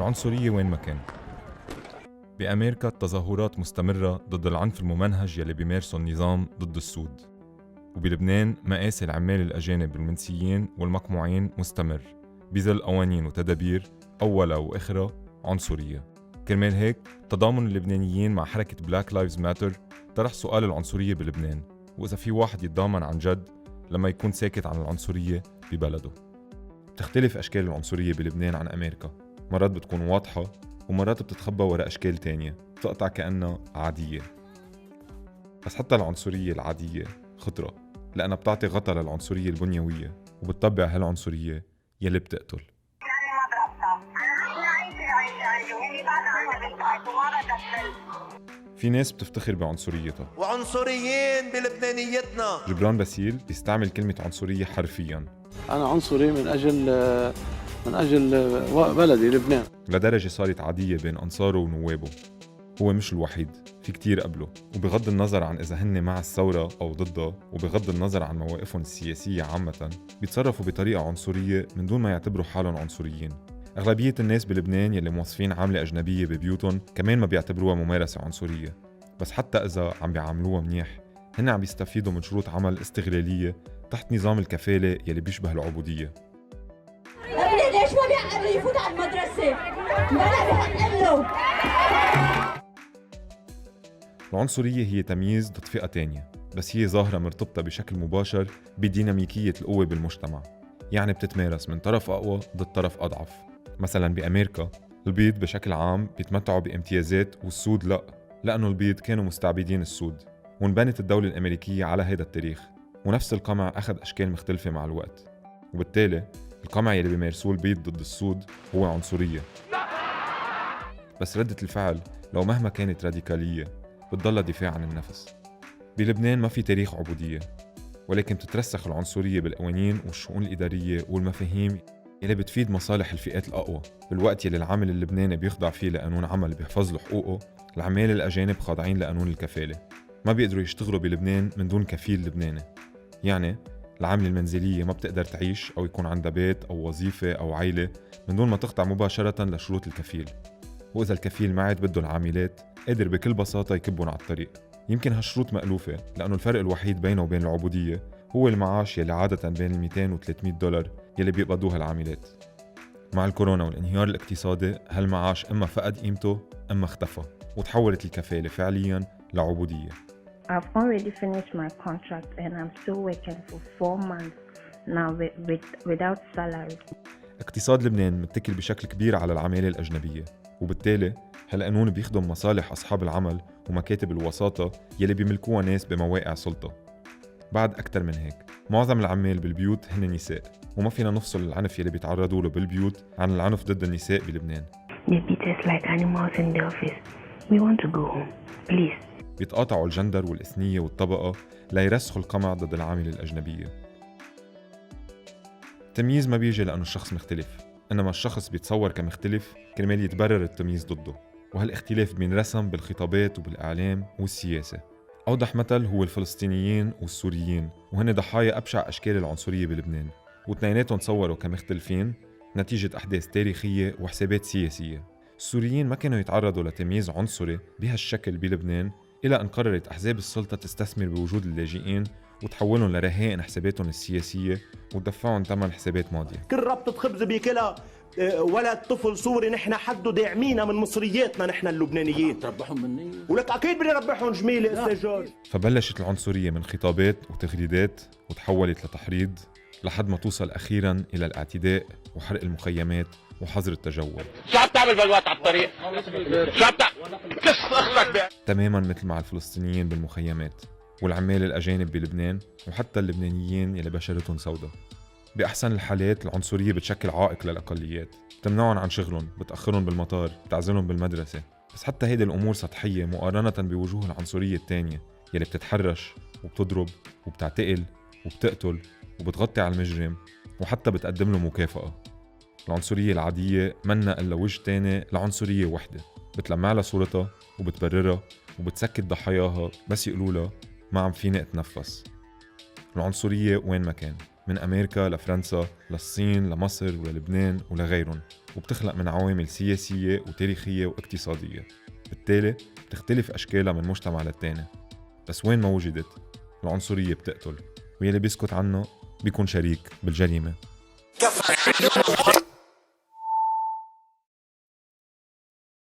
العنصرية وين ما كان. بأمريكا التظاهرات مستمرة ضد العنف الممنهج يلي بيمارسه النظام ضد السود، وبلبنان مقاسي العمال الأجانب المنسيين والمقموعين مستمر بظل قوانين وتدابير أولها وآخرها عنصرية. كرمال هيك تضامن اللبنانيين مع حركة بلاك لايفز ماتر طرح سؤال العنصرية بلبنان، وإذا في واحد يتضامن عن جد لما يكون ساكت عن العنصرية ببلده. بتختلف أشكال العنصرية بلبنان عن أمريكا، مرات بتكون واضحة ومرات بتتخبى وراء أشكال تانية بتقطع كأنها عادية. بس حتى العنصرية العادية خطرة، لأنها بتعطي غطاء للعنصرية البنيوية وبتطبع هالعنصرية يلي بتقتل. في ناس بتفتخر بعنصريتها وعنصريين بلبنانيتنا. جبران باسيل بيستعمل كلمة عنصرية حرفياً. أنا عنصري من أجل بلدي لبنان، لدرجة صارت عادية بين أنصاره ونوابه. هو مش الوحيد، في كتير قبله، وبغض النظر عن إذا هن مع الثورة أو ضدها، وبغض النظر عن مواقفهم السياسية عامة، بيتصرفوا بطريقة عنصرية من دون ما يعتبروا حالهم عنصريين. أغلبية الناس بلبنان يلي موظفين عاملة أجنبية ببيوتهم كمان ما بيعتبروها ممارسة عنصرية، بس حتى إذا عم بيعاملوها منيح هن عم بيستفيدوا من شروط عمل استغلالية تحت نظام الكفالة يلي بيشبه العبودية. ليش ما بيعقل يفوت على المدرسة؟ ما بيحق له. العنصرية هي تمييز ضد فئة تانية، بس هي ظاهرة مرتبطة بشكل مباشر بديناميكية القوة بالمجتمع، يعني بتتمارس من طرف أقوى ضد طرف أضعف. مثلا بأمريكا البيض بشكل عام بيتمتعوا بامتيازات والسود لأ، لأنه البيض كانوا مستعبدين السود، وانبنت الدولة الأمريكية على هيدا التاريخ، ونفس القمع أخذ أشكال مختلفة مع الوقت، وبالتالي القمع يلي بيمارسوه البيض ضد السود هو عنصرية. بس ردة الفعل لو مهما كانت راديكالية بتضل دفاع عن النفس. بلبنان ما في تاريخ عبودية، ولكن بتترسخ العنصرية بالقوانين والشؤون الإدارية والمفاهيم يلي بتفيد مصالح الفئات الأقوى. بالوقت يلي العامل اللبناني بيخضع فيه لقانون عمل بيحفظ له حقوقه، العمال الأجانب خاضعين لقانون الكفالة، ما بيقدروا يشتغلوا بلبنان من دون كفيل لبناني. يعني العاملة المنزلية ما بتقدر تعيش أو يكون عندها بيت أو وظيفة أو عائلة من دون ما تخضع مباشرة لشروط الكفيل، وإذا الكفيل ما عاد بده العاملات قادر بكل بساطة يكبهم على الطريق. يمكن هالشروط مألوفة، لأنه الفرق الوحيد بينه وبين العبودية هو المعاش يلي عادة بين 200 و 300 دولار يلي بيقبضوها العاملات. مع الكورونا والانهيار الاقتصادي هالمعاش إما فقد قيمته إما اختفى، وتحولت الكفالة فعلياً لعبودية. I've already finished my contract and I'm still working for 4 months now without salary. اقتصاد لبنان متكل بشكل كبير على العمالة الأجنبية، وبالتالي هالقانون بيخدم مصالح أصحاب العمل ومكاتب الوساطة يلي بيملكوها ناس بمواقع سلطة. بعد أكتر من هيك معظم العمال بالبيوت هن نساء، وما فينا نفصل العنف يلي بيتعرضوا له بالبيوت عن العنف ضد النساء بلبنان. They beat us like animals in the office. We want to go home, please. بيتقاطعوا الجندر والإثنية والطبقة ليرسخوا القمع ضد العاملة الأجنبية. التمييز ما بيجي لأنه الشخص مختلف، إنما الشخص بيتصور كمختلف كرمال يتبرر التمييز ضده، وهالاختلاف بينرسم بالخطابات وبالإعلام والسياسة. أوضح مثل هو الفلسطينيين والسوريين، وهن ضحايا أبشع أشكال العنصرية بلبنان، واثنيناتهم تصوروا كمختلفين نتيجة أحداث تاريخية وحسابات سياسية. السوريين ما كانوا يتعرضوا لتمييز عنصري بهالشكل بلبنان إلى أن قررت أحزاب السلطة تستثمر بوجود اللاجئين وتحولهم لرهائن حساباتهم السياسية وتدفعهم ثمن حسابات ماضية. كل ربطة خبز بيكلها ولد طفل سوري نحن حده داعمينا من مصرياتنا نحن اللبنانيين. تربحهم مني ولك أكيد بدي ربحهم جميلة أستاذ جورج. فبلشت العنصرية من خطابات وتغريدات وتحولت لتحريض لحد ما توصل أخيراً إلى الاعتداء وحرق المخيمات وحظر التجول. شو عم تعمل بلوات على الطريق؟ شو عم تعمل؟ كس اختك بيه. تماماً مثل مع الفلسطينيين بالمخيمات والعمال الأجانب بلبنان وحتى اللبنانيين يلي بشرتهم سوداء. بأحسن الحالات العنصرية بتشكل عائق للأقليات، بتمنعهم عن شغلهم، بتأخرهم بالمطار، بتعزلهم بالمدرسة. بس حتى هيدي الأمور سطحية مقارنة بوجوه العنصرية التانية يلي بتتحرش وبتضرب وبتعتقل وبتقتل وبتغطي على المجرم وحتى بتقدم له مكافأة. العنصرية العادية منا إلا وجه تاني لعنصرية وحدة، بتلمع لها صورتها وبتبررها وبتسكت ضحاياها بس يقولوا لها ما عم فيني أتنفس. العنصرية وين ما كان، من أمريكا لفرنسا للصين لمصر وللبنان ولغيرهم، وبتخلق من عوامل سياسية وتاريخية واقتصادية. بالتالي بتختلف أشكالها من مجتمع للتاني، بس وين ما وجدت العنصرية بتقتل، ويلي بيسكت عنه بيكون شريك بالجريمة.